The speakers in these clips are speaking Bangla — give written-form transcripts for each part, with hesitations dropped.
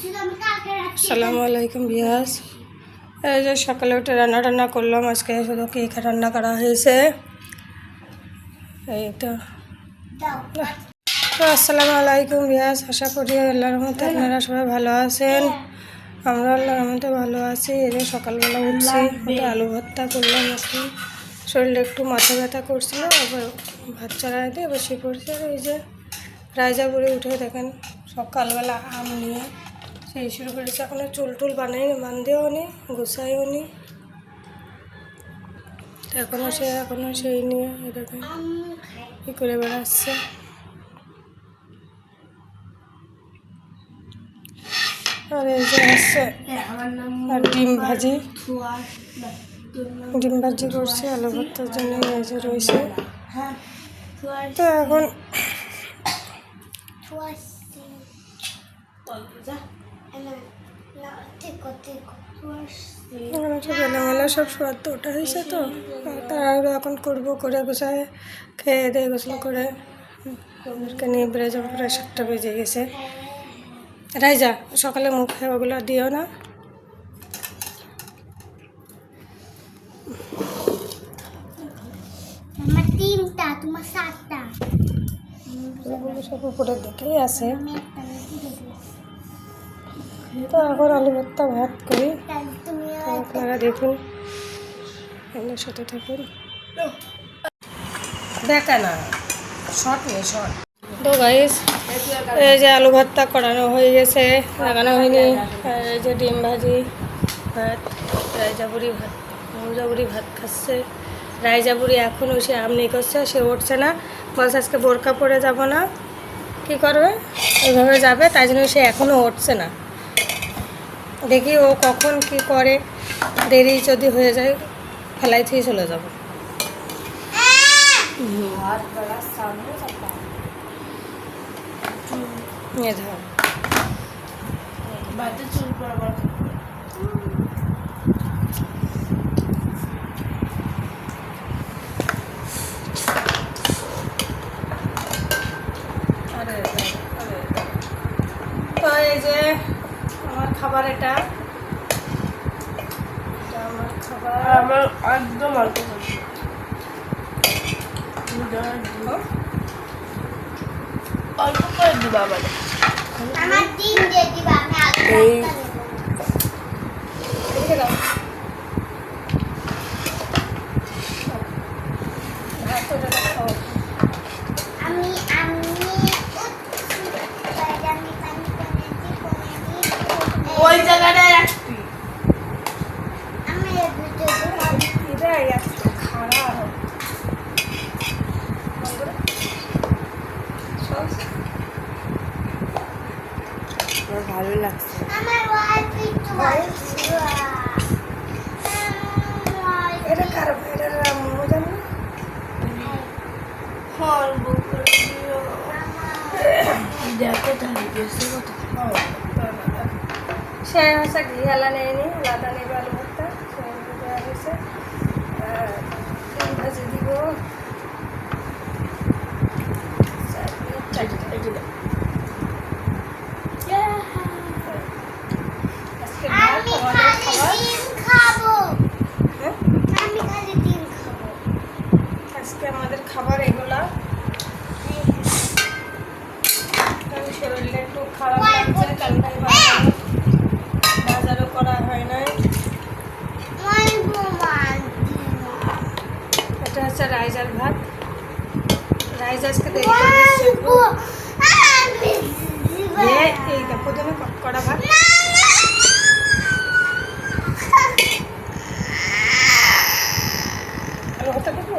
আসসালামু আলাইকুম ভিউয়ার্স। এই যে সকালে উঠে রান্না করলাম। আজকে শুধু কেক রান্না করা হয়েছে। এই তো আসসালামু আলাইকুম ভিউয়ার্স। আশা করি আল্লাহর রহমতে আপনারা সবাই ভালো আছেন। আমরা আল্লাহর রহমতে ভালো আছি। এই যে সকালবেলা উঠছি, আলু ভর্তা করলাম। এখন শরীরটা একটু মাথা ব্যথা করছিল, আবার ভাত চড়াই দিয়ে বসে পড়ছে। আর এই যে রায়জাপুরে উঠে দেখেন সকালবেলা আম নিয়ে সেই শুরু করেছে। এখনও চুল টুল বানাইনি, বান্ধেও নি, গুছাইও নি। এখনও সেই নিয়ে দেখেন কী করে বেড়াচ্ছে। আর এই যে আসছে আর ডিম ভাজি করছে আলু ভর্তার জন্য। এই যে রয়েছে। তো এখন বেলামেলা সব সোয়াদ তো ওটা হয়েছে। তো তারা এখন করবো, করে গোছায় খেয়ে দিয়ে গোসল করে ওদেরকে নিয়ে বেড়ে যাবো। প্রায় 7টা বেজে গেছে। রাইজা সকালে মুখে ওগুলো দিও না। সব উপরের দিকেই আছে। তো এখন আলু ভর্তা ভাত করি, আপনারা দেখুন, এদের সাথে থাকুন। দেখা না শর্ট নেই শর্ট। তো গাইস এই যে আলু ভর্তা করানো হয়ে গেছে, লাগানো হয়নি। আর এই যে ডিম ভাজি, ভাত, রায়জাবুরি ভাত খাচ্ছে। রায়জাবুরি এখনও সে আমনি করছে, সে উঠছে না। বলছে আজকে বোরকা পরে যাব না, কী করবে, এইভাবে যাবে। তাই জন্য সে এখনও উঠছে না। দেখি ও কখন কি করে, দেরি যদি হয়ে যায় ফেলাই থেকে চলে যাব। তো এই যে আমার খাবার, এটা আমার খাবার। আমার একদম অল্প করে দিবা, আমার ডিম দিয়ে দিবা। ওই জায়গাটায় রাখবি। ভালো লাগছে। এটা কারো এটার মজা না। সে হচ্ছে ঘি আলা নেয়নি, আলাদা নেবে আলু ভর্তা দেওয়া হয়েছে। ডিম ভাজি দিব। আজকে আমাদের খাবার এগুলা। শরীরটা একটু খারাপ লাগছে, কালকে বাজারও করা হয় নাই। এটা হচ্ছে রাইজার ভাত। রাইজ আজকে দেরি এই দেখো তুমি কড়া ভাত। আলু ভর্তা দেবো,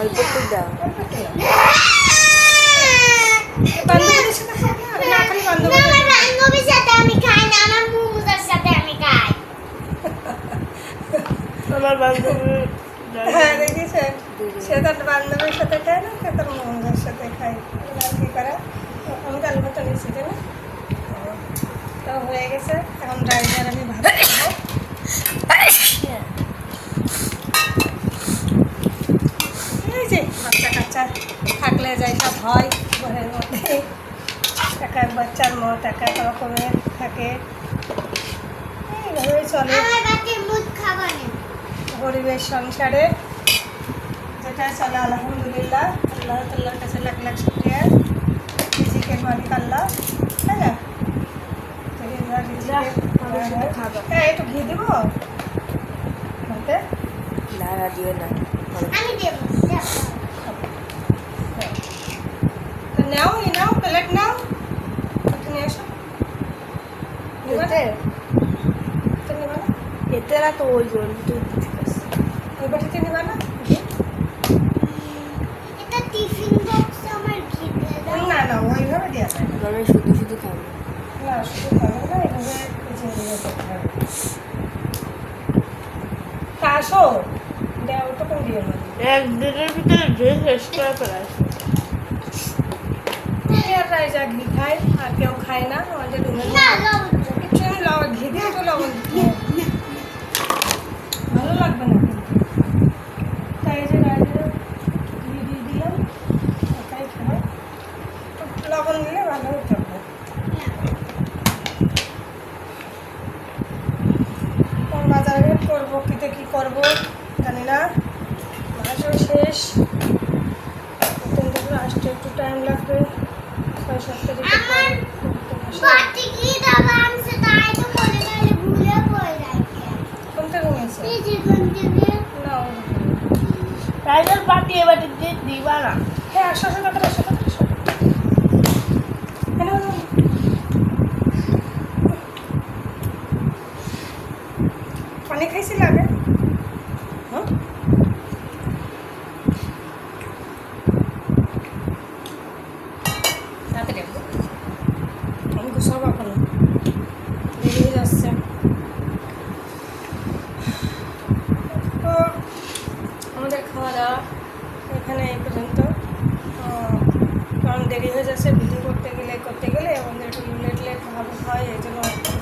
অল্প একটু দাও। বান্ধবীদের সাথে খাই না, খালি বান্ধবীর সাথে আমি খাই না, আমার মুমুদের সাথে আমি খাই। আমার বান্ধবী, হ্যাঁ দেখিছে, সে তার বান্ধবীর সাথে খায় না, সে তার মুমুদের সাথে খায়। কি করে আমি আলু ভর্তা নিয়েছি না। তো হয়ে গেছে, এখন রাইজার আমি ভাত খাবো। এই যে বাচ্চা কাচ্চা থাকলে যাই সব হয় ঘরের মধ্যে। এক এক বাচ্চার মত এক এক রকমের থাকে, এইভাবেই চলে গরিবের সংসারে, যেটা চলে আলহামদুলিল্লাহ। আল্লাহ তাল্লার কাছে লাখ লাখ শুক্রিয়া, রিজিকের মালিক আল্লাহ, তাই না? হ্যাঁ, একটু ঘি দেবো হাতে, দিও না, নাও নাও প্লেট নাও, নিয়ে আসো। এতে না তো ওই জন্য ওই বাটিতে নেবা না? না না, ওইভাবে দেওয়া যায় না। আমি শুধু শুধু খাবো না, শুধু খাবে না, এভাবে করতে হবে। তা আসো, দেওয়া ওটুকু দিয়ে না। একদিনের ভিতরে ড্রেস শেষ করে ফেলাইছে। আর রাইজা ঘি খায়, আর কেউ খায় না আমাদের রুমের কিছু লবণ, ঘি দিয়ে তো লবণ ভালো লাগবে না কিন্তু, তাই যে রাইজা ঘি দিয়ে দিলাম, একাই খাবে, লবণ দিলে ভালো হতে হবে। বাজার ঘাট করবো, কিতে কী করবো জানি না, মাসও শেষ, নতুন থেকে আসতে একটু টাইম লাগবে, 6-7 তারিখে কোনটা ঘুমিয়েছে না? রাইজার পাটি এবার দিবা না। হ্যাঁ, আসো আসো তাড়াতাড়ি আসো, তাড়াতাড়ি আসো। হ্যালো, পানি খাইছিল আগে? হ্যাঁ, তাড়াতাড়ি আসো, আমি গুছাবো এখন, দেরি হয়ে যাচ্ছে। তো আমাদের খাওয়া দাওয়া এখানে এই পর্যন্ত, কারণ দেরি হয়ে যাচ্ছে, ভিডিও করতে গেলে আমাদের একটু লেট ভাবে হয়, এই জন্য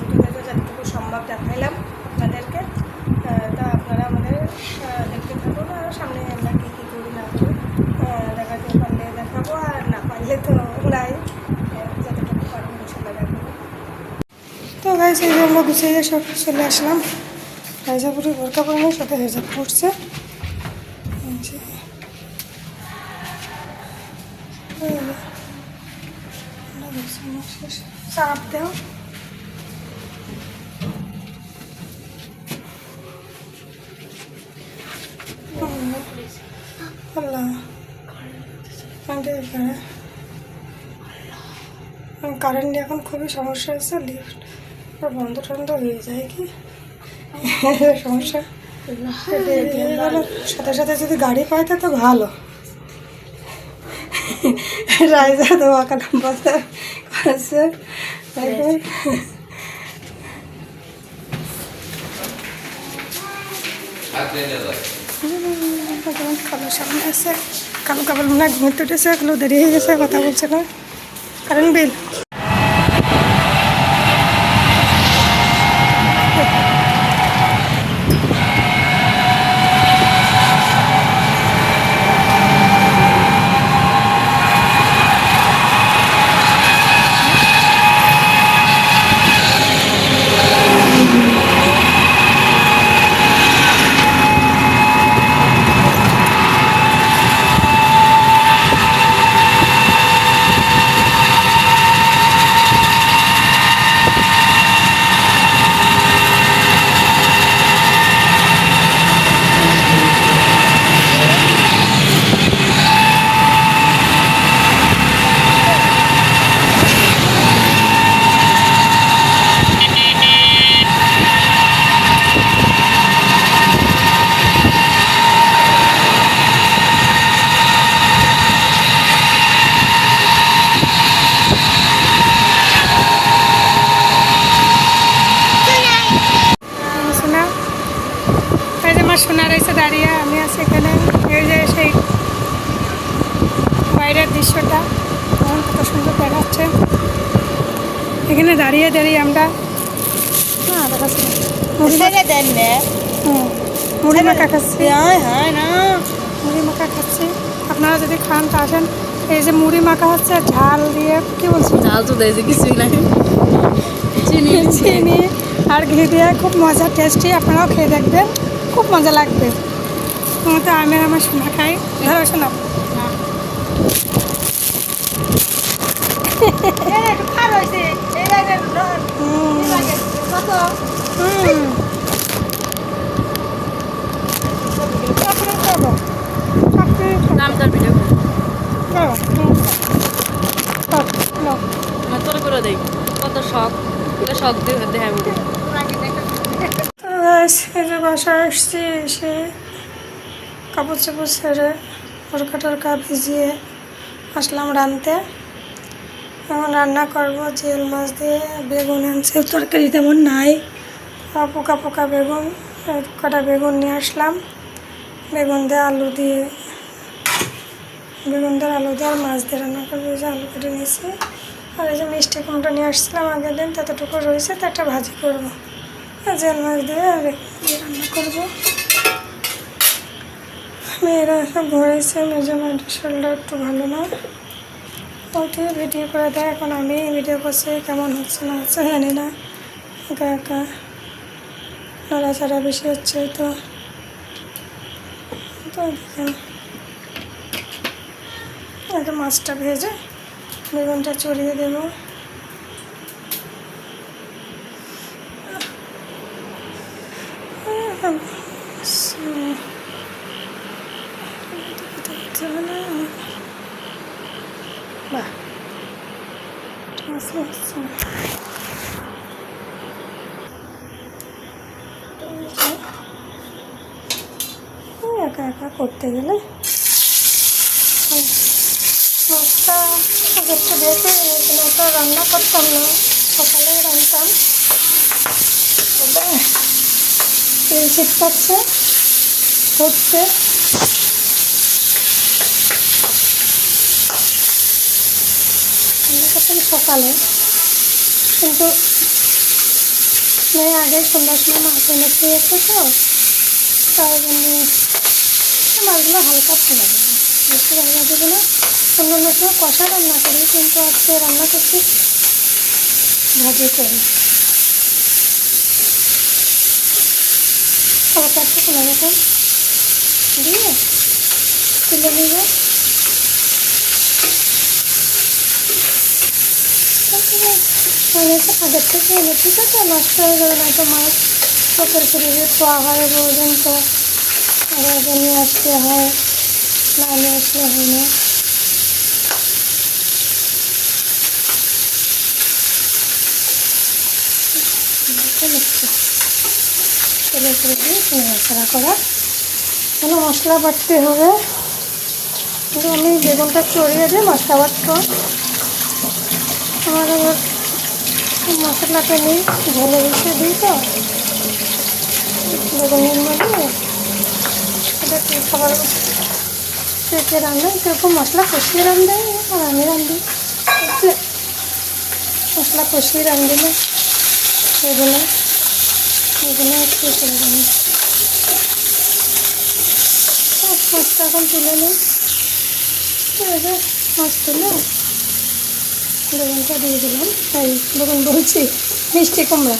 ভিডিওতে যতটুকু সম্ভব দেখাইলাম আপনাদেরকে। তা আপনারা আমাদের দেখতে থাকুন, আর সামনে আমরা কী কী করি না করি দেখাতে পারলে দেখাবো, আর না পারলে তো নাই, যতটুকু পারবো ইনশাল্লাহ দেখাবো। তো গাইস, এই যে আমরা গুছিয়ে সব চলে আসলাম, হাইজাপুরি বোরকা পরে সাথে হেজাব পড়ছে, চাপ দেও, আল্লাহ কারেন্ট এখন খুবই সমস্যা আছে, লিফট বন্ধ টন্ধ হয়ে যায় কি সমস্যা, সাথে সাথে যদি গাড়ি পাই তো ভালো। রাইজা তো আঁকা নাম্বার আছে, কালোর সামনে আছে, কালো কাপড় মনে হয় ঘুমোতে উঠেছে, এগুলো দেরি হয়ে গেছে, কথা বলছে না, কারেন্ট বিল। আমার সোনা রয়েছে দাঁড়িয়ে, আমি আছি এখানে। এই যে সেই বাইরের দৃশ্যটা কত সুন্দর দেখাচ্ছে, এখানে দাঁড়িয়ে দাঁড়িয়ে আমরা মুড়ি মাখা খাচ্ছি, মুড়ি মাখা খাচ্ছি। আপনারা যদি খান তা আসেন এই যে মুড়ি মাখা হচ্ছে ঝাল দিয়ে, কি বলছি, ঝাল তো দেয় যে কিছুই নাই, চিনি চিনি আর ঘি দিয়ে খুব মজা, টেস্টি। আপনারাও খেয়ে দেখবেন, খুব মজা লাগবে। তো আমি আর আমার সোনা খাই। ধরো শোনা, নামটার ভিডিও তোর করে দেই কত শখ, এটা শখ দিয়ে দেয় আমি। সেরে বাসায় আসছি, এসে কাপড় চাপড় ছেড়ে তরকা টরকা ভিজিয়ে আসলাম রাঁধতে। এখন রান্না করবো জিওল মাছ দিয়ে। বেগুন আনছে, তরকারি তেমন নাই, পোকা পোকা বেগুন, কটা বেগুন নিয়ে আসলাম। বেগুন দিয়ে আলু দিয়ে, বেগুন দিয়ে আলু দিয়ে আর মাছ দিয়ে রান্না করবো। যে আলু কেটে নিয়েছি, আর এই যে মিষ্টি কুমড়া নিয়ে আসছিলাম আগের দিন, ততটুকু রয়েছে, তো একটা ভাজি করবো। জিওল মাছ দিয়ে আর রান্না করবো। মেয়েরা এখন ঘুরেছে, মেজারমেন্টের শরীরটা একটু ভালো না, ওকে ভিডিও করে দেয়। এখন আমি ভিডিও করছি, কেমন হচ্ছে না হচ্ছে জানি না, একা একা নড়াচড়া বেশি হচ্ছে। তো দেখেন, একটা মাছটা ভেজে বেগুনটা চড়িয়ে দেবো। বাহ, একা একা করতে গেলে মাছটা একটু দেখে তো রান্না করতাম না, সকালে রান্নাতাম। তেল ছিটকাচ্ছে, হচ্ছে রান্না করতাম সকালে, কিন্তু মেয়ে আগে সন্ধ্যার সময় মাছ এনে খেয়েছে, তো তাই জন্য মাছগুলো হালকা ফেলা দেবো, বেশি রান্না দেবো না। অন্যান্য সময় কষা রান্না করি, কিন্তু আজকে রান্না করছি ভাজি করি। হালকা একটু কোনো রকম দিয়ে তুলে নিব। আগের থেকে এনে, ঠিক আছে, নষ্ট হয়ে যাবে না তো মাছ, চোখের ফিরে খোয়া হয় পর্যন্ত, আবার নিয়ে আসতে হয়, না নিয়ে আসলে হয় না। তেলে করে দিয়ে নাড়াচাড়া করা, কোনো মশলা বাটতে হবে। কিন্তু আমি বেগুনটা চড়িয়ে দিয়ে মশলা বাটবো। আমার আবার মশলাটা নেই, ঝোলে বসে দিই তো বেগুনের মধ্যে, এটা কি খাবার পেটে রান্নাই সেরকম মশলা কষিয়ে রান্ধে, আর আমি রান্ধি মশলা কষিয়ে রান্ধি না। বেগুনে একটু করে রান্ধি। মাছটা এখন তুলে নিই, মাছ তুলে বেগুনটা দিয়ে দিলাম। এই বেগুন বলছি, মিষ্টি কুমড়া।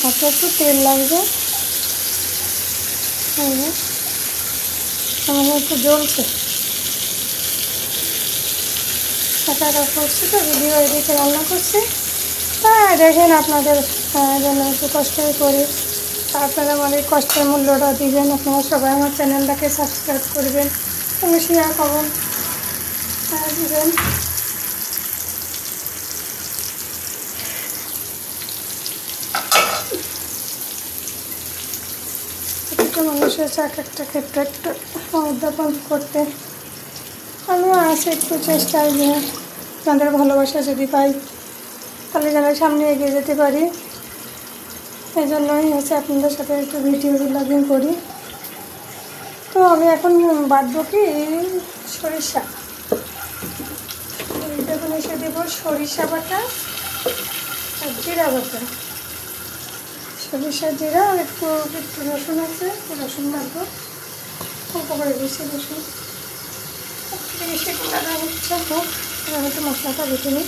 হাতে একটু তেল লাগবে, আমার একটু জ্বলছে, একা একা করছি তো, ভিডিও এদিকে রান্না করছি। তাই দেখেন, আপনাদের জন্য একটু কষ্টই করি, আপনারা আমার এই কষ্টের মূল্যটা দিবেন। আপনারা সবাই আমার চ্যানেলটাকে সাবস্ক্রাইব করবেন, এবং শেয়ার করবেন, দিবেন। প্রত্যেকটা মানুষের এক একটা ক্ষেত্রে একটু উদ্যাপন করতে আমিও আছি একটু চেষ্টায়, যে আপনাদের ভালোবাসা যদি পাই তাহলে যেন সামনে এগিয়ে যেতে পারি। এই জন্যই হচ্ছে আপনাদের সাথে একটু ভিডিও ব্লগিং করি। তো আমি এখন বাটবো কি সরিষা, দেখুন এসে দেবো সরিষা বাটা আর জিরা বাটা, সরিষা জিরা, আর একটু রসুন আছে, রসুন বাটবো, অল্প করে বেশি রসুন, মিষ্টি কুমড়াটা হচ্ছে হোক, আমি তো মশলাটা বেটে নিই।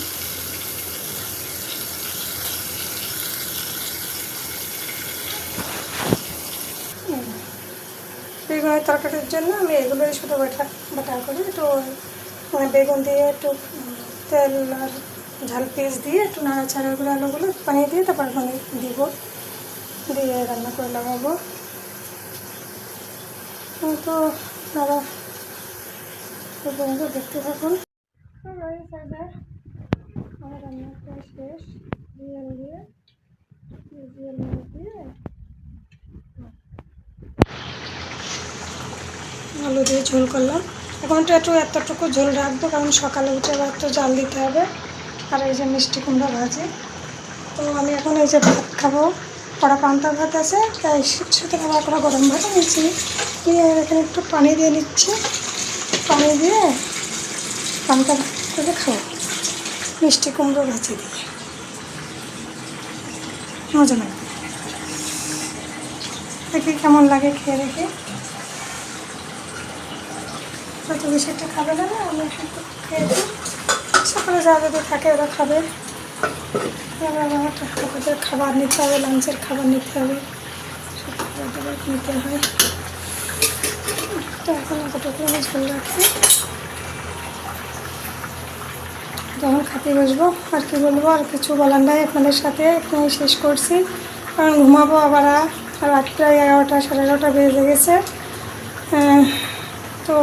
বেগুনের তরকারির জন্য আমি এগুলোই শুধু বাটা করি, একটু মানে বেগুন দিয়ে একটু তেল আর ঝাল পেস্ট দিয়ে একটু নাড়াচাড়া করে আলুগুলো পানি দিয়ে তারপর মানে দিব, দিয়ে রান্না করে লাগাবো। তো আপনারা দেখতে থাকুন। আমার রান্নাটা শেষ, জিয়াল দিয়ে আলু দিয়ে ঝোল করলাম। এখন একটু এতটুকু ঝোল রাখবো, কারণ সকালে উঠে আবার তো জাল দিতে হবে। আর এই যে মিষ্টি কুমড়া ভাজি, তো আমি এখন এই যে ভাত খাবো, কড়া পান্তা ভাত আছে, তাই সাথে খাবার করা গরম ভাত নিচ্ছি, নিয়ে এখানে একটু পানি দিয়ে নিচ্ছি, পানি দিয়ে পান্তা ভাত করে খাবো মিষ্টি কুমড়ো ভাজি দিয়ে, মজা লাগে। দেখি কেমন লাগে খেয়ে রেখে। যত বেশি একটা খাবে না, আমি একটু খেয়ে দিই, সকালে যা যদি থাকে ওরা খাবে। আমাদের খাবার নিতে হবে, লাঞ্চের খাবার নিতে হবে, খাবার নিতে হয়। তো এখন এতটুকু আমি ঝোল রাখছি, যখন খেতে বসবো আর কি বলবো, আর কিছু বলার নাই আপনাদের সাথে, এখানে শেষ করছি, কারণ ঘুমাবো আবার। রাত প্রায় 11টা 11:30 বেজে গেছে। তো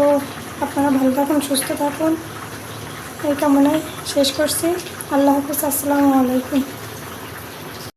আপনারা ভালো থাকুন, সুস্থ থাকুন, এই কামনায় শেষ করছি। আল্লাহ হাফিজ, আসসালামু আলাইকুম।